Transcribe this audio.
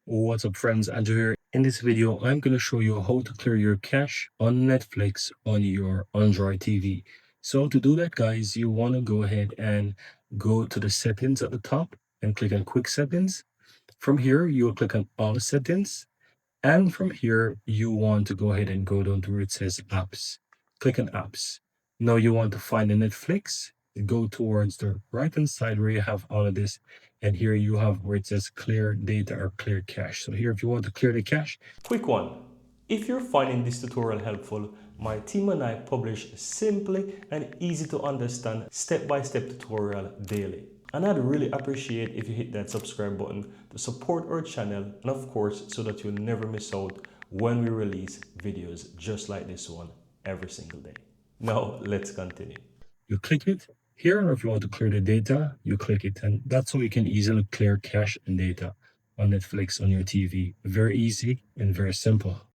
What's up friends, Andrew here. In this video, I'm going to show you how to clear your cache on Netflix on your Android TV. So to do that, guys, you want to go ahead and go to the settings at the top and click on quick settings. From here, you'll click on all settings. And from here, you want to go ahead and go down to where it says apps. Click on apps. Now you want to find the Netflix. Go towards the right hand side where you have all of this. And here you have where it says clear data or clear cache. So here, if you want to clear the cache. Quick one. If you're finding this tutorial helpful, my team and I publish simply and easy to understand step-by-step tutorial daily. And I'd really appreciate if you hit that subscribe button to support our channel and of course so that you'll never miss out when we release videos just like this one every single day. Now let's continue. You click it here, or if you want to clear the data, you click it, and that's how you can easily clear cache and data on Netflix on your TV. Very easy and very simple.